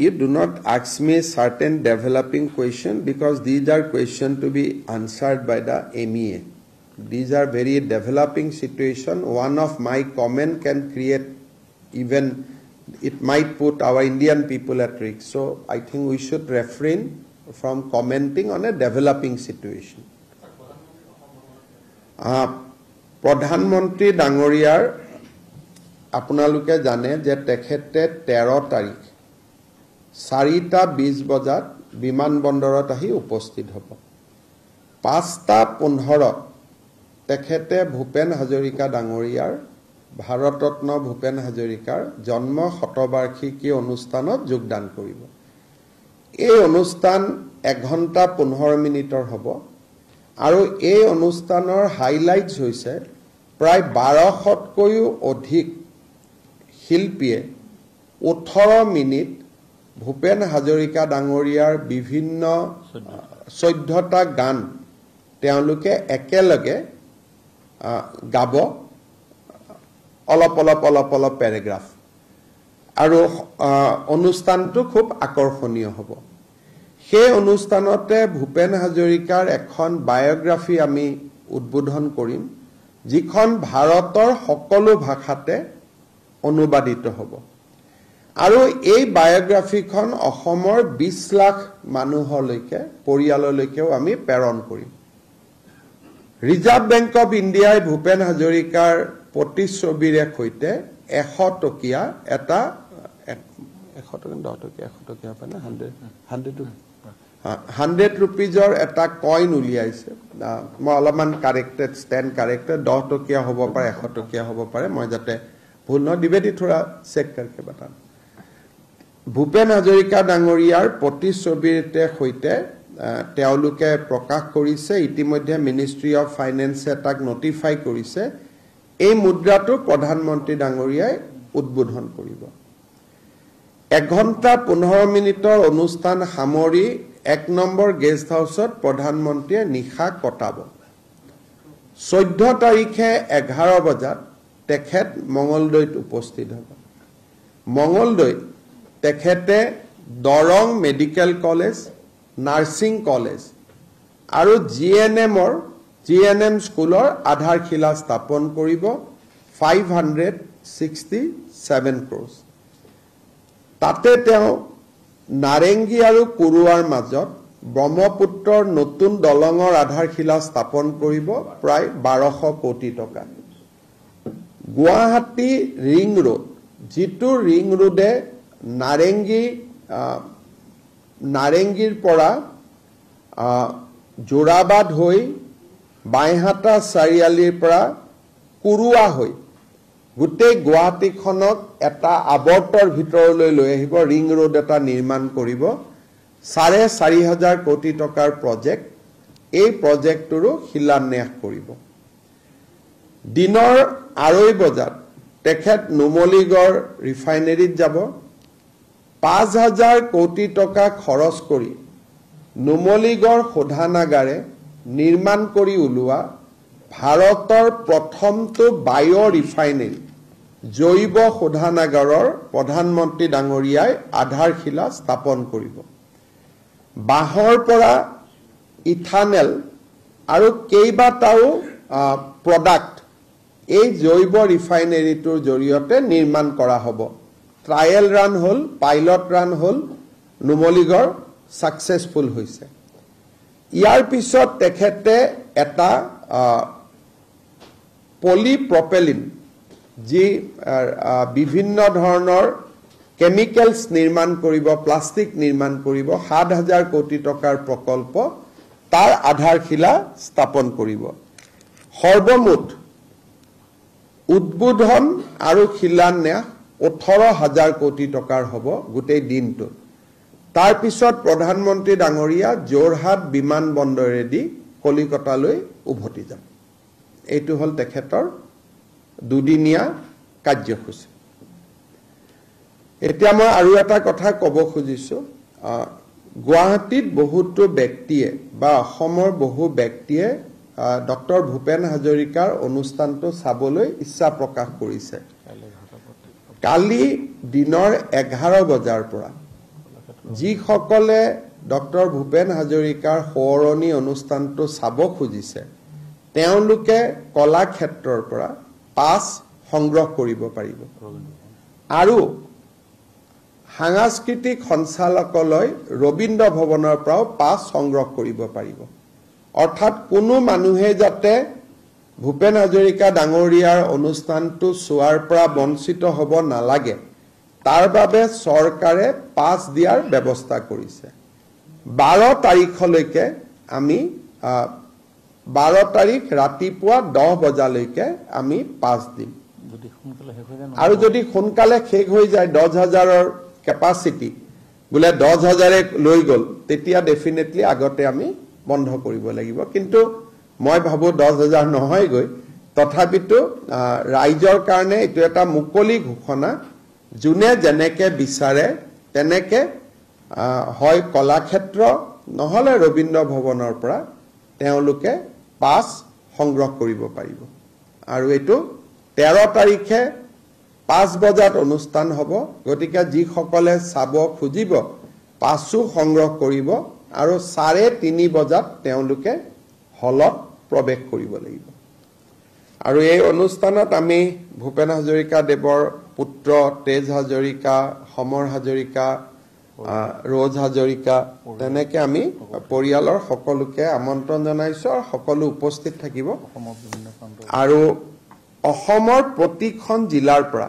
you do not ask me certain developing question because these are questions to be answered by the MEA. These are very developing situation. One of my comment can create even it might put our Indian people at risk. So I think we should refrain from commenting on a developing situation. প্ৰধানমন্ত্ৰী ডাঙৰীয়াৰ আপোনালোকে জানে যে তেখেতে 13 তাৰিখ 4:20 বজাত বিমানবন্দৰত আহি উপস্থিত হ'ব 5:15 তেখেতে ভূপেন হাজৰিকা ডাঙৰীয়াৰ ভাৰতৰত্ন ভূপেন হাজৰিকাৰ জন্ম শতবাৰ্ষিকী অনুষ্ঠানত যোগদান কৰিব এই অনুষ্ঠান 1 ঘণ্টা 15 মিনিটৰ হ'ব আৰু এই অনুষ্ঠানৰ হাইলাইটস হৈছে প্ৰায় 1200তকৈও অধিক শিল্পীয়ে 18 মিনিট ভূপেন হাজৰিকা ডাঙৰীয়াৰ বিভিন্ন 14টা গান তেওঁলোকে একেলগে গাব অলপ প্যাৰাগ্ৰাফ আৰু অনুষ্ঠানটো খুব আকৰ্ষণীয় হ'ব সেই অনুষ্ঠানতে ভূপেন হাজৰিকাৰ এখন বায়োগ্ৰাফি আমি উদ্বোধন কৰিম যিখন ভাৰতৰ সকলো ভাষাতে অনুবাদিত হ'ব আৰু এই বায়োগ্ৰাফিখন অসমৰ 20 লাখ মানুহলৈকে পৰিয়াললৈকেও আমি প্ৰেৰণ কৰিম ৰিজাৰ্ভ বেংক অফ ইণ্ডিয়াই ভূপেন হাজৰিকাৰ প্ৰতিচ্ছবিৰে সৈতে 100 টকীয়া এটা 100 টকীয়া পায় না 100 rupeesৰ এটা কইন উলিয়াইছে মই অলপমান কাৰেক্টেড ষ্টেণ্ড কাৰেক্টেড 10 টকীয়া হ'ব পাৰে 100 টকীয়া হ'ব পাৰে মই যাতে ভুল ন দিবেদি থোৰা চেক কৰকে বাতান ভূপেন হাজৰিকা ডাঙৰীয়াৰ প্ৰতিচ্ছবিৰে সৈতে তেওঁলোকে প্ৰকাশ কৰিছে ইতিমধ্যে মিনিষ্ট্ৰি অফ ফাইনেন্সে তাক নটিফাই কৰিছে এই মুদ্ৰাটো প্ৰধানমন্ত্ৰী ডাঙৰীয়াই উদ্বোধন কৰিব 1 ঘণ্টা 15 মিনিটৰ অনুষ্ঠান সামৰি 1 নম্বৰ গেষ্ট হাউছত প্ৰধানমন্ত্ৰীয়ে নিশা কটাব 14 তাৰিখে 11 বজাত তেখেত মঙ্গলদৈত উপস্থিত হ'ব মঙ্গলদৈত তেখেতে Darrang medical college nursing college আৰু জিএনএম স্কুলৰ আধাৰশিলা স্থাপন কৰিব 567 crores তাতে তেওঁ নাৰেংগী আৰু কুৰুৱাৰ মাজত ব্ৰহ্মপুত্ৰৰ নতুন দলঙৰ আধাৰশিলা স্থাপন কৰিব প্ৰায় 1200 কোটি টকা গুৱাহাটী ৰিং ৰোড যিটো ৰিং ৰোডে নাৰেংগীৰ পৰা জোৰাবাদ হৈ বাইহাটা চাৰিআলিৰ পৰা কুৰুৱা হৈ গোটেই গুৱাহাটীখনক এটা আৱৰ্তৰ ভিতৰলৈ লৈ আহিব, ৰিং ৰোড এটা নিৰ্মাণ কৰিব, 4,500 কোটি টকাৰ প্ৰজেক্ট। এই প্ৰজেক্টৰো শিলান্যাস কৰিব। দিনৰ 2:30 বজাত তেখেত নুমলীগড় ৰিফাইনেৰীত যাব। 5,000 কোটি টকা খৰচ কৰি নুমলীগড় শোধনাগাৰে নিৰ্মাণ কৰি ওলোৱা ভাৰতৰ প্ৰথমটো বায়' ৰিফাইনেৰী জৈৱ শোধনাগাৰৰ প্ৰধানমন্ত্ৰী ডাঙৰীয়াই আধাৰশিলা স্থাপন কৰিব। বাঁহৰ পৰা ইথানেল আৰু কেইবাটাও প্ৰডাক্ট এই জৈৱ ৰিফাইনেৰীটোৰ জৰিয়তে নিৰ্মাণ কৰা হ'ব। ট্ৰায়েল ৰান হ'ল, পাইলট ৰান হ'ল, নুমলীগড় ছাকচেছফুল হৈছে। ইয়াৰ পিছত তেখেতে এটা পলিপ্ৰপেলিন যি বিভিন্ন ধৰণৰ কেমিকেলছ নিৰ্মাণ কৰিব, প্লাষ্টিক নিৰ্মাণ কৰিব, 7,000 কোটি টকাৰ প্ৰকল্প, তাৰ আধাৰশিলা স্থাপন কৰিব। সৰ্বমুঠ উদ্বোধন আৰু শিলান্যাস 18,000 কোটি টকাৰ হ'ব গোটেই দিনটোত। তাৰ পিছত প্ৰধানমন্ত্ৰী ডাঙৰীয়া যোৰহাট বিমানবন্দৰেদি কলিকতালৈ উভতি যাব। এইটো হ'ল তেখেতৰ দুদিনীয়া কাৰ্যসূচী। এতিয়া মই আৰু এটা কথা ক'ব খুজিছোঁ। গুৱাহাটীত বহুতো ব্যক্তিয়ে বা অসমৰ বহু ব্যক্তিয়ে ডক্টৰ ভূপেন হাজৰিকাৰ অনুষ্ঠানটো চাবলৈ ইচ্ছা প্ৰকাশ কৰিছে। কালি দিনৰ 11 বজাৰ পৰা যিসকলে ডক্টৰ ভূপেন হাজৰিকাৰ সোঁৱৰণি অনুষ্ঠানটো চাব খুজিছে তেওঁলোকে কলাক্ষেত্ৰৰ পৰা পাছ সংগ্ৰহ কৰিব পাৰিব আৰু সাংস্কৃতিক সঞ্চালকালয় ৰবীন্দ্ৰ ভৱনৰ পৰাও পাছ সংগ্ৰহ কৰিব পাৰিব। অৰ্থাৎ কোনো মানুহে যাতে ভূপেন হাজৰিকা ডাঙৰীয়াৰ অনুষ্ঠানটো চোৱাৰ পৰা বঞ্চিত হ'ব নালাগে তাৰ বাবে চৰকাৰে পাছ দিয়াৰ ব্যৱস্থা কৰিছে। 12 তাৰিখলৈকে আমি 12 তাৰিখ ৰাতিপুৱা 10 বজালৈকে আমি পাছ দিম। আৰু যদি সোনকালে শেষ হৈ যায় 10,000ৰ কেপাচিটি বোলে 10,000 লৈ গ'ল তেতিয়া ডেফিনেটলি আগতে আমি বন্ধ কৰিব লাগিব। কিন্তু মই ভাবোঁ 10,000 নহয়গৈ, তথাপিতো ৰাইজৰ কাৰণে এইটো এটা মুকলি ঘোষণা। যোনে যেনেকে বিচাৰে তেনেকে হয় কলাক্ষেত্ৰ নহ'লে ৰবীন্দ্ৰ ভৱনৰ পৰা তেওঁলোকে পাছ সংগ্ৰহ কৰিব পাৰিব। আৰু এইটো 13 তাৰিখে 5 বজাত অনুষ্ঠান হ'ব। গতিকে যিসকলে চাব খুজিব পাছো সংগ্ৰহ কৰিব আৰু 3:30 বজাত তেওঁলোকে হলত প্ৰৱেশ কৰিব লাগিব। আৰু এই অনুষ্ঠানত আমি ভূপেন হাজৰিকা দেৱৰ পুত্ৰ তেজ হাজৰিকা, সমৰ হাজৰিকা, ৰজ হাজৰিকা তেনেকে আমি পৰিয়ালৰ সকলোকে আমন্ত্ৰণ জনাইছোঁ আৰু সকলো উপস্থিত থাকিব। আৰু অসমৰ প্ৰতিখন জিলাৰ পৰা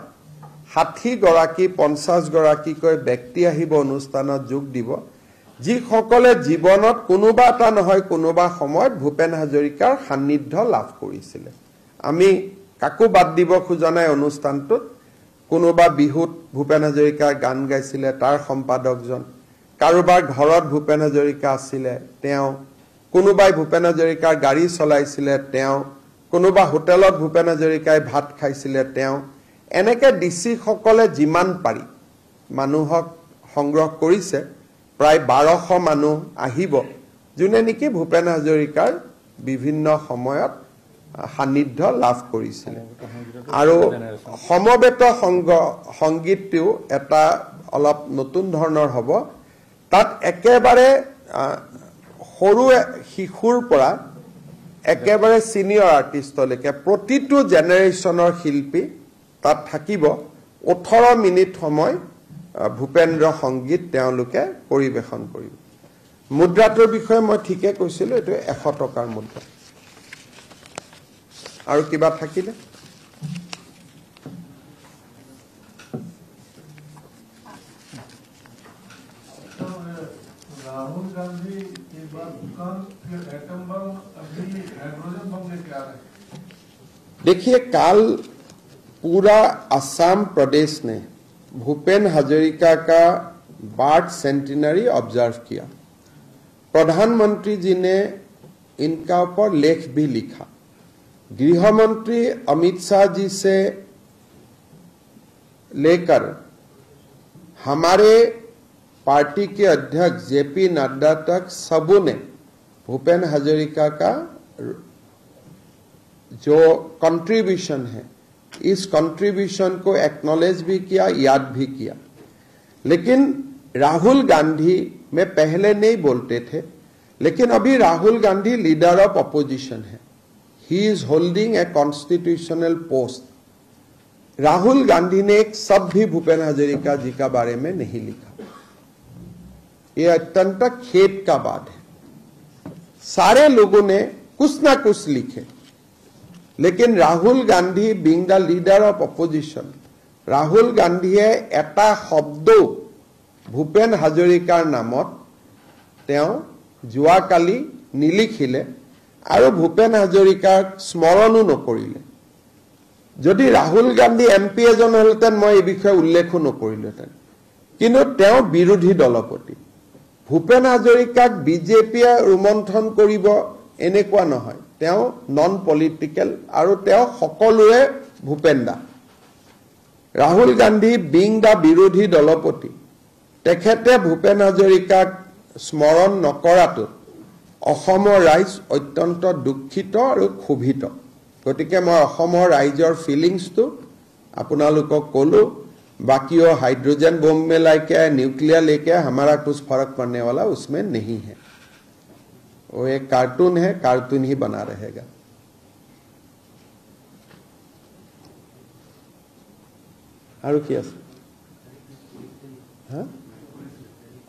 60 গৰাকী 50 গৰাকীকৈ ব্যক্তি আহিব অনুষ্ঠানত যোগ দিব, যিসকলে জীৱনত কোনোবা এটা নহয় কোনোবা সময়ত ভূপেন হাজৰিকাৰ সান্নিধ্য লাভ কৰিছিলে। আমি কাকো বাদ দিব খোজা নাই অনুষ্ঠানটোত। কোনোবা বিহুত ভূপেন হাজৰিকাৰ গান গাইছিলে তাৰ সম্পাদকজন, কাৰোবাৰ ঘৰত ভূপেন হাজৰিকা আছিলে তেওঁ, কোনোবাই ভূপেন হাজৰিকাৰ গাড়ী চলাইছিলে তেওঁ, কোনোবা হোটেলত ভূপেন হাজৰিকাই ভাত খাইছিলে তেওঁ। এনেকে ডিচিসকলে যিমান পাৰি মানুহক সংগ্ৰহ কৰিছে, প্ৰায় 1200 মানুহ আহিব যোনে নেকি ভূপেন হাজৰিকাৰ বিভিন্ন সময়ত সান্নিধ্য লাভ কৰিছিলে। আৰু সমবেত সংগীতটো এটা অলপ নতুন ধৰণৰ হ'ব। তাত একেবাৰে সৰু শিশুৰ পৰা একেবাৰে ছিনিয়ৰ আৰ্টিষ্টলৈকে প্ৰতিটো জেনেৰেশ্যনৰ শিল্পী তাত থাকিব। 18 মিনিট সময় ভূপেন্দ্ৰ সংগীত তেওঁলোকে পৰিৱেশন কৰিব। মুদ্ৰাটোৰ বিষয়ে মই ঠিকে কৈছিলোঁ, এইটো 100 টকাৰ মুদ্ৰা। আৰু কিবা থাকিলে राहुल गांधी के बाद दुकान फिर एटम बम, अभी हाइड्रोजन बम लेके आ रहे हैं। देखिए, काल पूरा असम प्रदेश ने भूपेन हजारिका का बर्थ सेंटिनरी ऑब्जर्व किया। प्रधानमंत्री जी ने इनका ऊपर लेख भी लिखा। गृह मंत्री अमित शाह जी से लेकर हमारे पार्टी के अध्यक्ष जेपी नड्डा तक सबों ने भूपेन हजारिका का जो कंट्रीब्यूशन है इस कंट्रीब्यूशन को एक्नॉलेज भी किया, याद भी किया। लेकिन राहुल गांधी में पहले नहीं बोलते थे, लेकिन अभी Rahul Gandhi leader of opposition है। He is holding a constitutional post. Rahul Gandhi ने एक शब्द भी भूपेन हजारिका जी का बारे में नहीं लिखा। ये अत्यंत खेद का बात है। सारे लोगों ने कुछ ना कुछ लिखे, लेकिन Rahul Gandhi being the leader of opposition, Rahul गांधीये एटा शब्द भूपेन हजारिकार नामत जोवाकाली निलिखिले और भूपेन हजारिकार स्मरणो नकरिले। यदि राहुल गांधी एमपी एजन हलतेन मैं ये विषय उल्लेखो नकरिलोहेतेन, किन्तु विरोधी दलपति भूपेन हजारिकाक बीजेपीये रुमंथन करिब एनेकुवा नहय। नन पलिटिकल और सकलोरे भूपेन दा। राहुल गांधी बीइंग द विरोधी दलपति तेखेते भूपेन हजारिकाक स्मरण नकरातो अहोमर राइज अत्यंत दुखित और क्षोभित। गतिके मैं अहोमर राइजर फिलिंग्सटो आपनालोকক कलो। बाकी हाइड्रोजन बम में लाके न्यूक्लियर लेके हमारा कुछ फर्क पड़ने वाला उसमें नहीं है। वो एक कार्टून है, कार्टून ही बना रहेगा। और क्या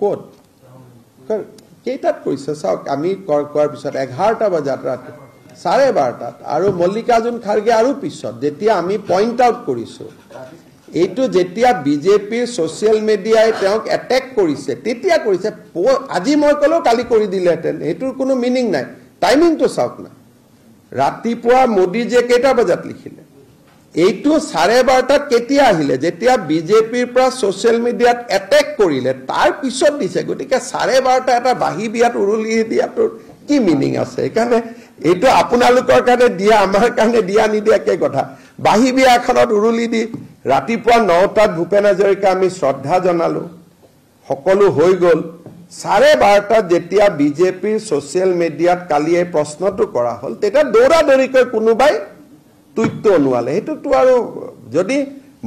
कत केटात কৰিছে চাওক। আমি কোৱাৰ পিছত 11টা বজাত ৰাতি 12:30 আৰু মল্লিকাৰ্জুন খাৰ্গে আৰু পিছত যেতিয়া আমি পইণ্ট আউট কৰিছো এইটো যেতিয়া বিজেপিৰ সোশ্যাল মিডিয়াই তেওঁক এটেক কৰিছে তেতিয়া কৰিছে। আজি মই কলো কালি কৰি দিলেহেঁতেন, এইটোৰ কোনো মিনিং নাই। টাইমিংটো চাওক না। ৰাতিপুৱা মোদীজীয়ে কেইটা বজাত লিখিলে, এইটো 12:30 কেতিয়া আহিলে যেতিয়া বিজেপিৰ পৰা সোশ্যাল মিডিয়াত এটেক কৰিলে তাৰ পিছত দিছে। গতিকে 12:30 এটা বাহি বিয়াত উৰুলি দিয়াটোৰ কি মিনিং আছে? সেইকাৰণে এইটো আপোনালোকৰ কাৰণে দিয়া, আমাৰ কাৰণে দিয়া নিদিয়া একে কথা। বাহি বিয়া এখনত উৰুলি দি ৰাতিপুৱা 9টাত ভূপেন হাজৰিকা আমি শ্ৰদ্ধা জনালো, সকলো হৈ গ'ল। 12:30 যেতিয়া বিজেপিৰ সোশ্যাল মিডিয়াত কালি এই প্ৰশ্নটো কৰা হ'ল তেতিয়া দৌৰাদৌৰিকৈ কোনোবাই টুইটটো অনুৱালে। সেইটোতো আৰু যদি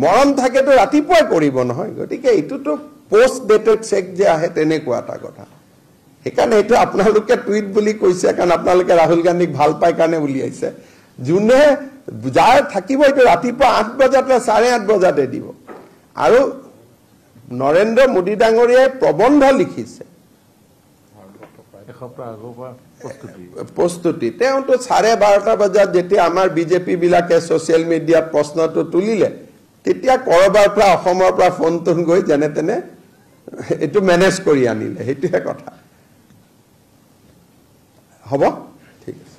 মৰম থাকেতো ৰাতিপুৱাই কৰিব নহয়। গতিকে এইটোতো পোষ্ট ডেটেড চেক যে আহে তেনেকুৱা এটা কথা। সেইকাৰণে এইটো আপোনালোকে টুইট বুলি কৈছে কাৰণ আপোনালোকে ৰাহুল গান্ধীক ভাল পায় কাৰণে উলিয়াইছে। যোনে যাৰ থাকিব এইটো ৰাতিপুৱা 8 বজাতে 8:30 বজাতে দিব। আৰু নৰেন্দ্ৰ মোদী ডাঙৰীয়াই প্ৰবন্ধ লিখিছে প্ৰস্তুতি। তেওঁতো 12:30 বজাত যেতিয়া আমাৰ বিজেপি বিলাকে সোশ্যাল মিডিয়াত প্ৰশ্নটো তুলিলে তেতিয়া কৰবাৰ পৰা অসমৰ পৰা ফোন টোন গৈ যেনে তেনে এইটো মেনেজ কৰি আনিলে। সেইটোহে কথা। হ'ব, ঠিক আছে।